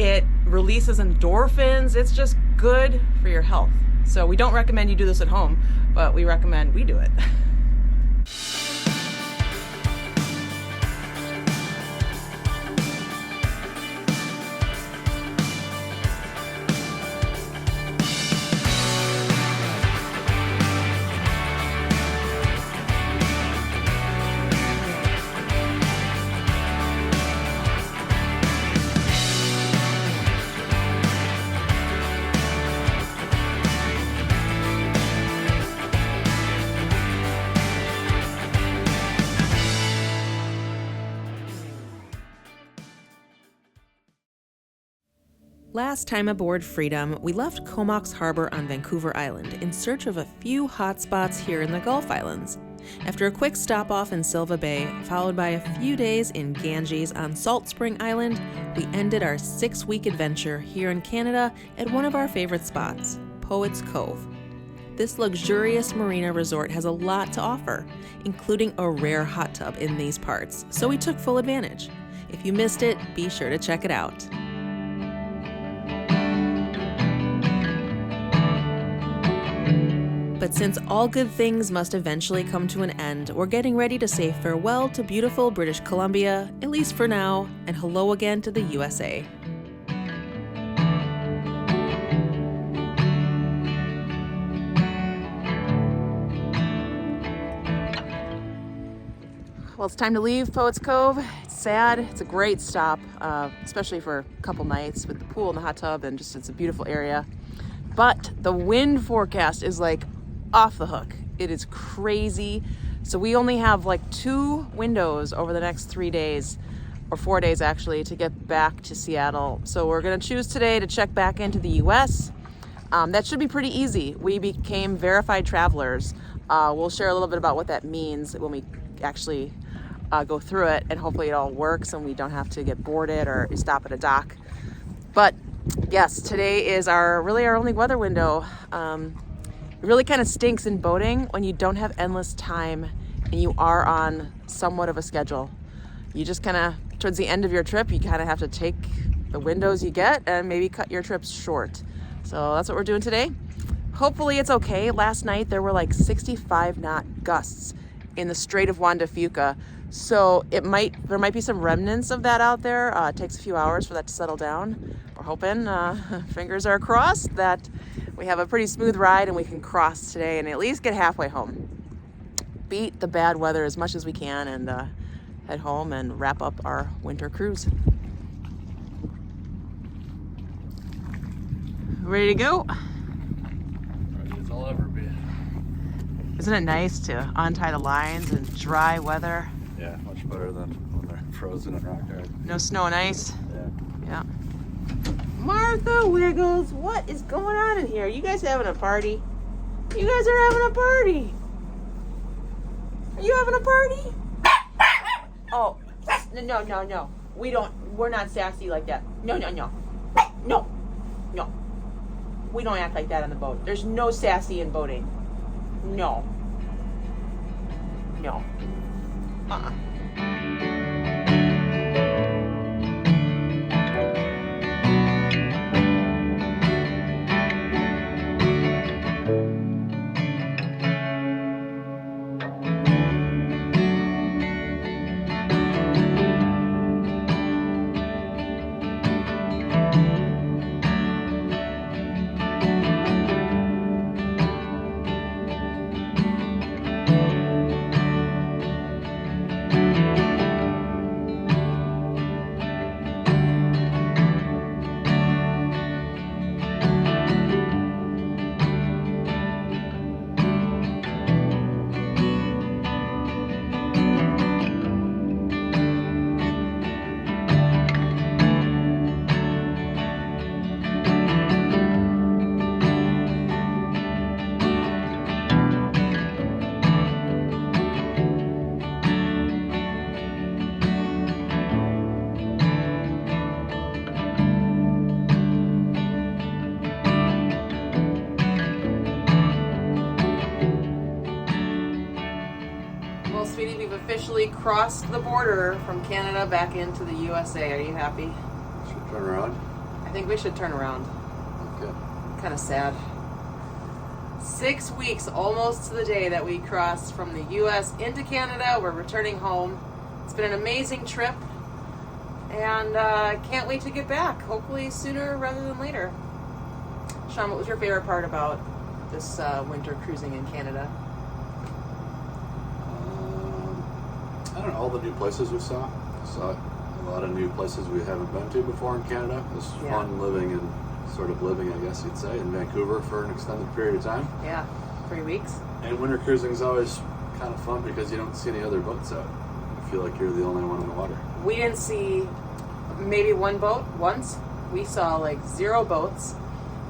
It releases endorphins. It's just good for your health. So we don't recommend you do this at home, but we recommend we do it. Last time aboard Freedom, we left Comox Harbor on Vancouver Island in search of a few hot spots here in the Gulf Islands. After a quick stop-off in Silva Bay, followed by a few days in Ganges on Salt Spring Island, we ended our 6-week adventure here in Canada at one of our favorite spots, Poets Cove. This luxurious marina resort has a lot to offer, including a rare hot tub in these parts, so we took full advantage. If you missed it, be sure to check it out. But since all good things must eventually come to an end, we're getting ready to say farewell to beautiful British Columbia, at least for now, and hello again to the USA. Well, it's time to leave Poets Cove. It's sad. It's a great stop, especially for a couple nights with the pool and the hot tub, and just it's a beautiful area. But the wind forecast is like off the hook. It is crazy. So we only have like 2 windows over the next 3 days, or 4 days actually, to get back to Seattle. So we're gonna choose today to check back into the US. That should be pretty easy. We became verified travelers. We'll share a little bit about what that means when we actually go through it, and hopefully it all works and we don't have to get boarded or stop at a dock. But yes, today is really our only weather window. It really kind of stinks in boating when you don't have endless time and you are on somewhat of a schedule. You just kind of, towards the end of your trip, you kind of have to take the windows you get and maybe cut your trips short. So that's what we're doing today. Hopefully it's okay. Last night there were like 65 knot gusts in the Strait of Juan de Fuca. So there might be some remnants of that out there. It takes a few hours for that to settle down. We're hoping, fingers are crossed, that we have a pretty smooth ride and we can cross today and at least get halfway home. Beat the bad weather as much as we can and head home and wrap up our winter cruise. Ready to go? Ready as I'll ever be. Isn't it nice to untie the lines in dry weather? Yeah, much better than when they're frozen and rock hard. No snow and ice? Yeah. Yeah. Martha Wiggles, what is going on in here? You guys having a party? You guys are having a party. Are you having a party? Oh, no. We're not sassy like that. No. We don't act like that on the boat. There's no sassy in boating. No. Uh-uh. Officially crossed the border from Canada back into the USA. Are you happy? Should we turn around? I think we should turn around. Okay. Kind of sad. 6 weeks almost to the day that we crossed from the U.S. into Canada. We're returning home. It's been an amazing trip, and can't wait to get back. Hopefully sooner rather than later. Sean, what was your favorite part about this winter cruising in Canada? I don't know, all the new places we saw. Saw a lot of new places we haven't been to before in Canada. It was fun living, I guess you'd say, in Vancouver for an extended period of time. Yeah, 3 weeks. And winter cruising is always kind of fun because you don't see any other boats out. You feel like you're the only one in the water. We didn't see maybe one boat once. We saw like 0 boats.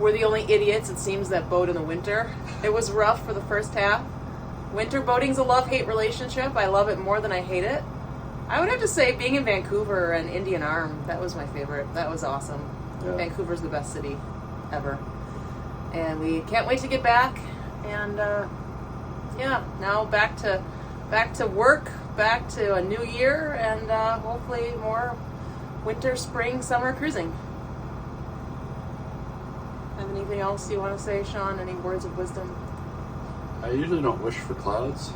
We're the only idiots, it seems, that boat in the winter. It was rough for the first half. Winter boating's a love-hate relationship. I love it more than I hate it. I would have to say being in Vancouver and Indian Arm, that was my favorite. That was awesome. Yeah. Vancouver's the best city ever. And we can't wait to get back. And now back to work, back to a new year, and hopefully more winter, spring, summer cruising. Have anything else you want to say, Sean? Any words of wisdom? I usually don't wish for clouds.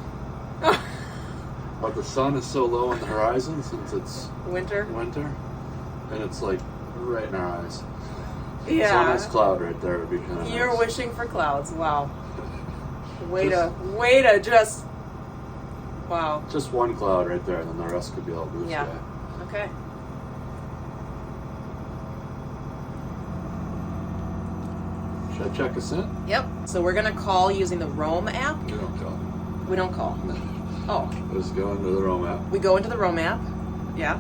But the sun is so low on the horizon since it's Winter, and it's like right in our eyes. yeah. So a nice cloud right there would be kind of You're nice. wishing for clouds. Wow. Way to just. Wow. Just one cloud right there, and then the rest could be all blue Yeah. sky. Okay. Should I check us in? Yep. So we're gonna call using the Roam app. We don't call. We don't call. Oh, Just go into the Roam app. we go into the Roam app. Yeah.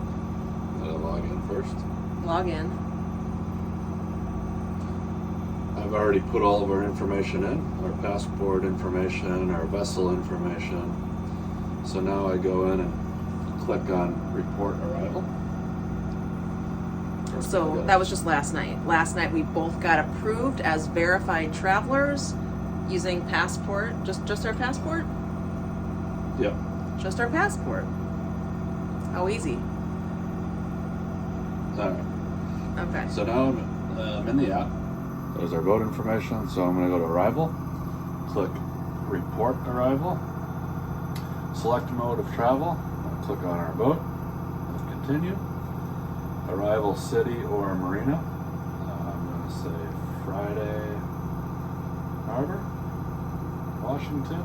Gotta log in first. Log in. I've already put all of our information in, our passport information, our vessel information. So now I go in and click on report arrival. So that was just last night. Last night we both got approved as verified travelers using passport. Just our passport? Yep. Just our passport. How easy. Alright. Okay. So now I'm in the app. There's our boat information. So I'm going to go to arrival. Click report arrival. Select mode of travel. I'll click on our boat. And continue. Arrival city or marina. I'm going to say Friday Harbor, Washington.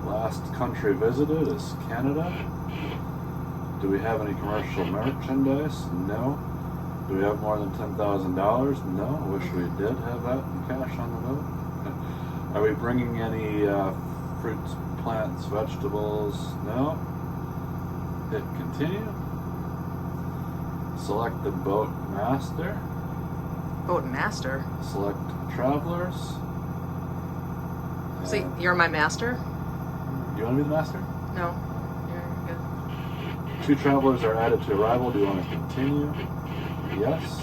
Last country visited is Canada. Do we have any commercial merchandise? No. Do we have more than $10,000? No. I wish we did have that in cash on the boat. Are we bringing any fruits, plants, vegetables? No. Hit continue. Select the boat master. Boat master. Select travelers. See, you're my master? Do you want to be the master? No. You're good. 2 travelers are added to arrival. Do you want to continue? Yes.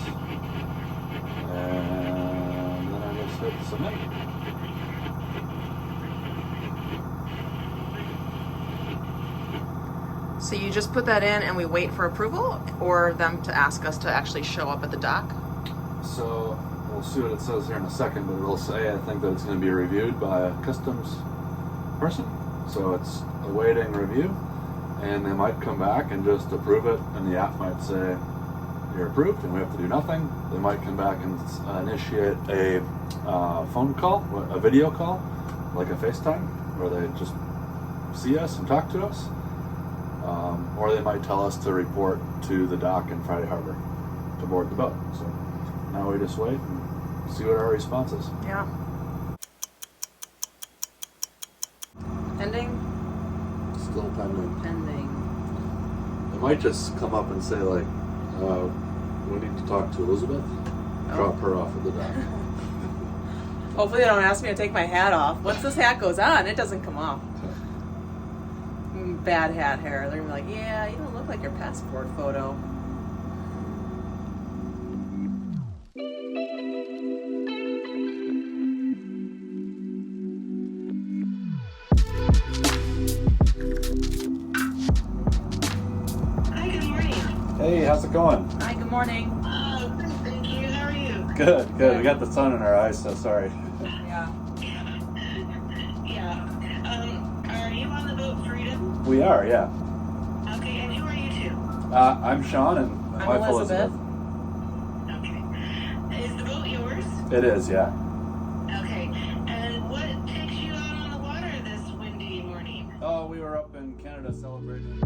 And then I just hit submit. So you just put that in and we wait for approval, or them to ask us to actually show up at the dock? So we'll see what it says here in a second, but it'll say, I think, that it's going to be reviewed by a customs person. So it's awaiting review, and they might come back and just approve it, and the app might say, you're approved, and we have to do nothing. They might come back and initiate a phone call, a video call, like a FaceTime, where they just see us and talk to us. Or they might tell us to report to the dock in Friday Harbor to board the boat. So now we just wait and see what our response is. Yeah. Pending? Still pending. Pending. They might just come up and say, like, we need to talk to Elizabeth. Drop her off at the dock. Hopefully they don't ask me to take my hat off. Once this hat goes on, it doesn't come off. Bad hat hair. They're gonna be like, yeah, you don't look like your passport photo. Hi, good morning. Hey, how's it going? Hi, good morning. Good, thank you. How are you? Good, good. We got the sun in our eyes, so sorry. Yeah. Yeah. Are you on the boat Freedom? We are, yeah. Okay, and who are you two? I'm Sean and my I'm wife Elizabeth. Okay. Is the boat yours? It is, yeah. Okay. And what takes you out on the water this windy morning? Oh, we were up in Canada celebrating.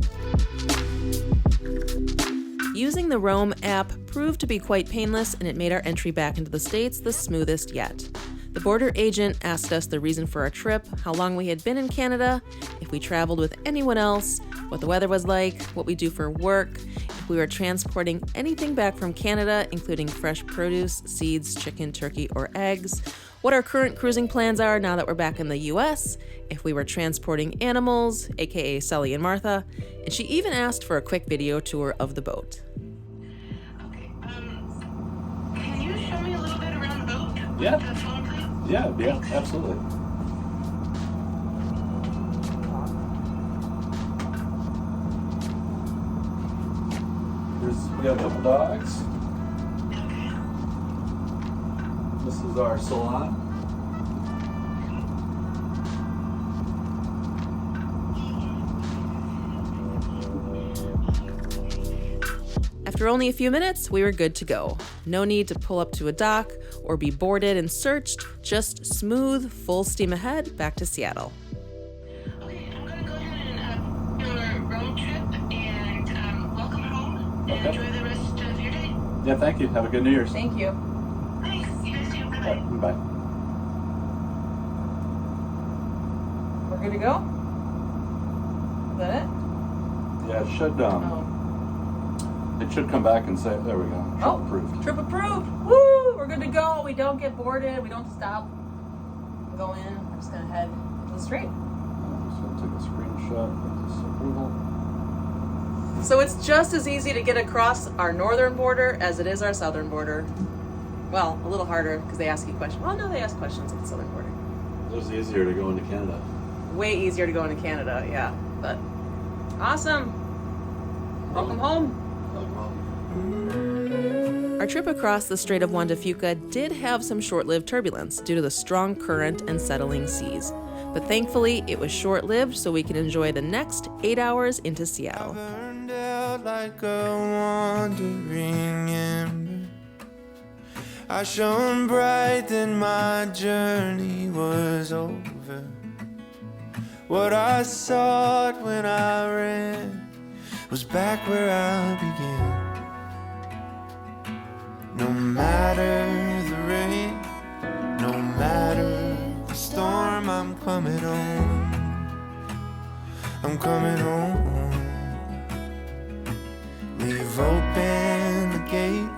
Using the Roam app proved to be quite painless, and it made our entry back into the States the smoothest yet. The border agent asked us the reason for our trip, how long we had been in Canada, if we traveled with anyone else, what the weather was like, what we do for work, if we were transporting anything back from Canada, including fresh produce, seeds, chicken, turkey, or eggs, what our current cruising plans are now that we're back in the US, if we were transporting animals, aka Sully and Martha, and she even asked for a quick video tour of the boat. Okay. Can you show me a little bit around the boat? Yeah. With the phone, please? Yeah, absolutely. We have a couple dogs. Okay. This is our salon. After only a few minutes, we were good to go. No need to pull up to a dock or be boarded and searched, just smooth, full steam ahead back to Seattle. Okay, I'm gonna go ahead and do a road trip and welcome home and Okay. enjoy the rest of your day. Yeah, thank you. Have a good New Year's. Thank you. Thanks. You guys too. Bye-bye. Bye. We're good to go? Is that it? Yeah, it should it should come back and say, there we go. Trip approved. Trip approved. Woo! We're good to go. We don't get boarded. We don't stop. Go in. We're just gonna head to the street. I'm just gonna take a screenshot of this approval. So it's just as easy to get across our northern border as it is our southern border. Well, a little harder because they ask you questions. Well, no, they ask questions at the southern border. It was easier to go into Canada. Way easier to go into Canada, yeah. But awesome. Welcome home. Our trip across the Strait of Juan de Fuca did have some short-lived turbulence due to the strong current and settling seas. But thankfully, it was short-lived so we can enjoy the next 8 hours into Seattle. Burned out like a wandering ember. I shone bright, then my journey was over. What I sought when I ran was back where I began. No matter the rain, no matter the storm, I'm coming home. I'm coming home. Leave open the gate,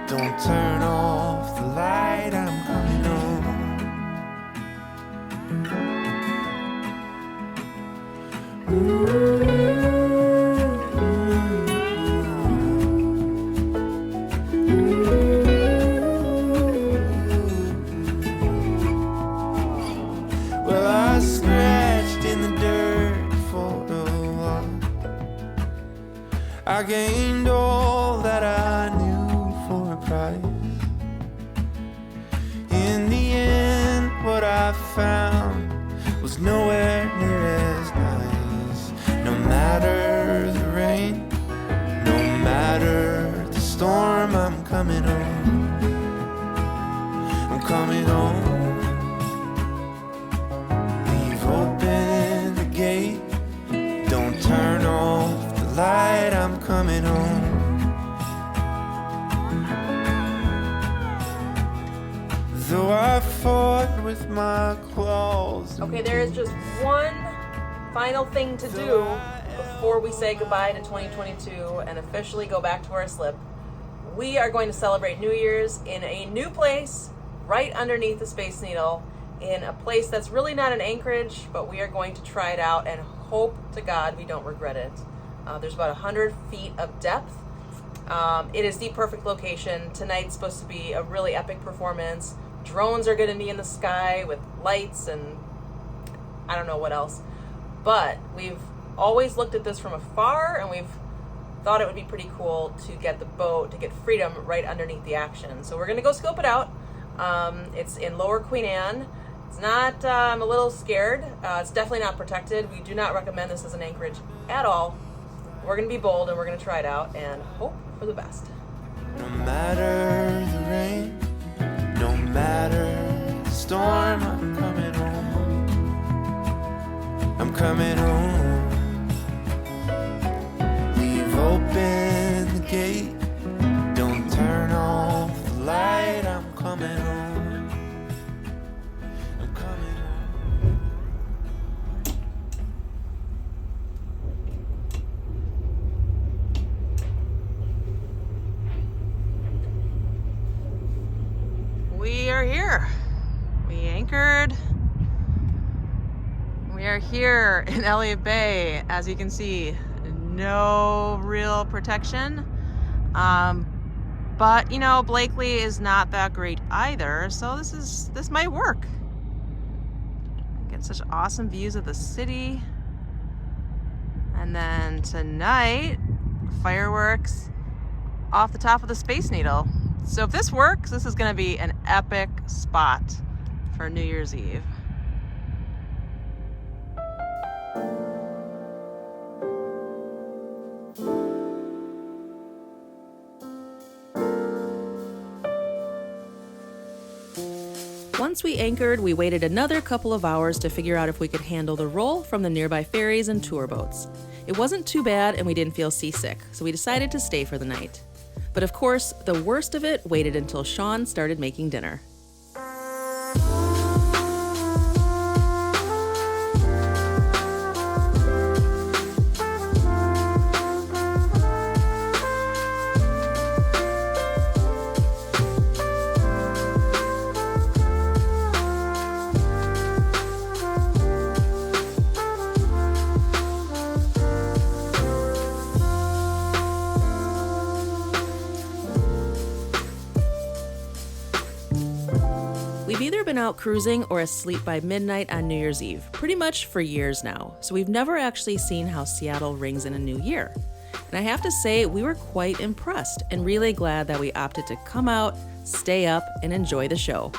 don't turn off the light, I'm coming home. Well, I scratched in the dirt for a while. I gained all that I knew for a price. In the end, what I found was nowhere near as nice. No matter the rain, no matter the storm, I'm coming home. I'm coming home. Leave open the gate, don't turn off the light, I'm coming home. Though I fought with my claws. Okay, there is just one final thing to do before we say goodbye to 2022 and officially go back to our slip. We are going to celebrate New Year's in a new place right underneath the Space Needle, in a place that's really not an anchorage, but we are going to try it out and hope to God we don't regret it. There's about 100 feet of depth. It is the perfect location. Tonight's supposed to be a really epic performance. Drones are going to be in the sky with lights and I don't know what else. But we've always looked at this from afar, and we've thought it would be pretty cool to get the boat, to get Freedom right underneath the action. So we're gonna go scope it out. It's in Lower Queen Anne. It's not, I'm a little scared. It's definitely not protected. We do not recommend this as an anchorage at all. We're gonna be bold and we're gonna try it out and hope for the best. No matter the rain, no matter the storm, I'm coming home. I'm coming home. Leave open the gate, don't turn off the light. I'm coming home. I'm coming home. We are here. We anchored. We are here in Elliott Bay. As you can see, no real protection. But you know, Blakely is not that great either, so this might work. Get such awesome views of the city. And then tonight, fireworks off the top of the Space Needle. So if this works, this is gonna be an epic spot for New Year's Eve. Once we anchored, we waited another couple of hours to figure out if we could handle the roll from the nearby ferries and tour boats. It wasn't too bad and we didn't feel seasick, so we decided to stay for the night. But of course, the worst of it waited until Sean started making dinner. We've either been out cruising or asleep by midnight on New Year's Eve, pretty much for years now, so we've never actually seen how Seattle rings in a new year. And I have to say, we were quite impressed and really glad that we opted to come out, stay up, and enjoy the show.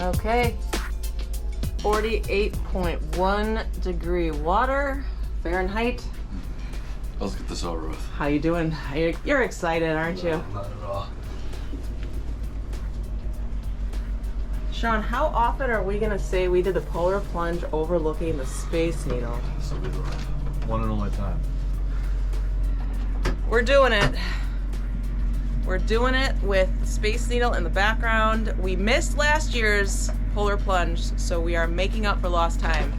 Okay, 48.1 degree water, Fahrenheit. Let's get this over with. How you doing? You're excited, aren't you? Not at all. Sean, how often are we gonna say we did the polar plunge overlooking the Space Needle? This will be the one and only time. We're doing it. We're doing it with Space Needle in the background. We missed last year's polar plunge, so we are making up for lost time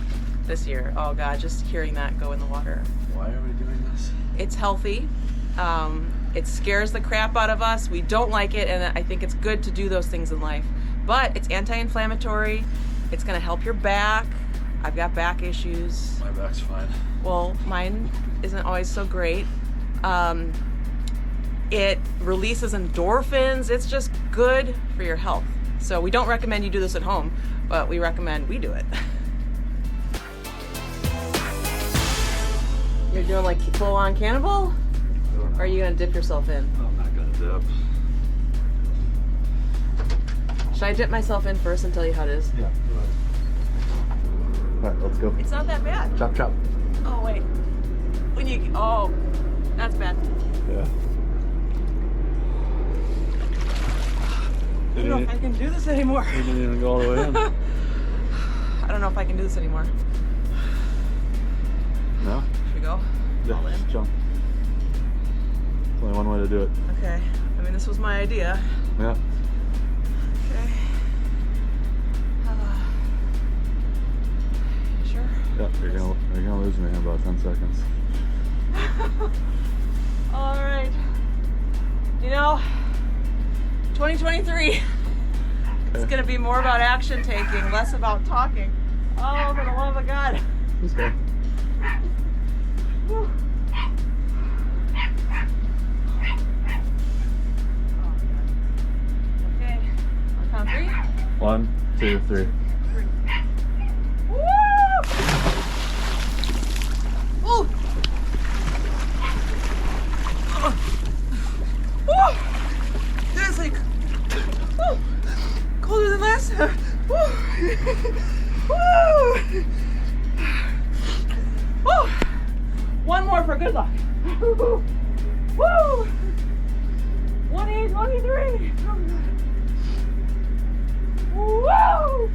this year. Oh God, just hearing that go in the water. Why are we doing this? It's healthy. It scares the crap out of us. We don't like it, and I think it's good to do those things in life. But it's anti-inflammatory. It's gonna help your back. I've got back issues. My back's fine. Well, mine isn't always so great. It releases endorphins. It's just good for your health. So we don't recommend you do this at home, but we recommend we do it. You're doing like full-on cannibal? Or are you gonna dip yourself in? I'm not gonna dip. Should I dip myself in first and tell you how it is? Yeah. All right, let's go. It's not that bad. Chop, chop. Oh, wait. Oh, that's bad. Yeah. I don't know if I can do this anymore. You didn't even go all the way in. I don't know if I can do this anymore. No? Should we go? Yeah, All in? just jump. There's only one way to do it. Okay. I mean, this was my idea. Yeah. Okay. You sure? Yeah, you're gonna lose me in about 10 seconds. All right. You know, 2023. It's gonna be more about action taking, less about talking. Oh, for the love of God. Let's go. Whew. Okay. On count three. 1, 2, 3. Woo! Ooh. Woo! That's like woo, colder than last time. Woo! Woo! Woo! One more for good luck. Woo! 183. Woo!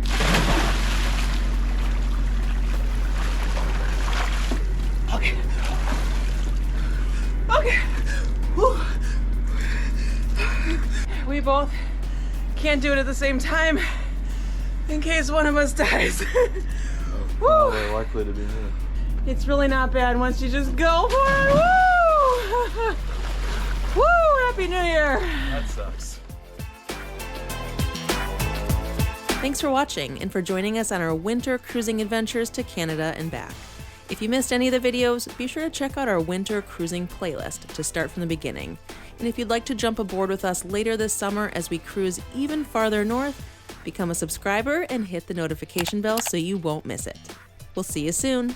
Okay. Okay. Whew. We both can't do it at the same time in case one of us dies. Woo! Very likely to be me. It's really not bad once you just go for it. Woo! Woo! Happy New Year! That sucks. Thanks for watching and for joining us on our winter cruising adventures to Canada and back. If you missed any of the videos, be sure to check out our winter cruising playlist to start from the beginning. And if you'd like to jump aboard with us later this summer as we cruise even farther north, become a subscriber and hit the notification bell so you won't miss it. We'll see you soon.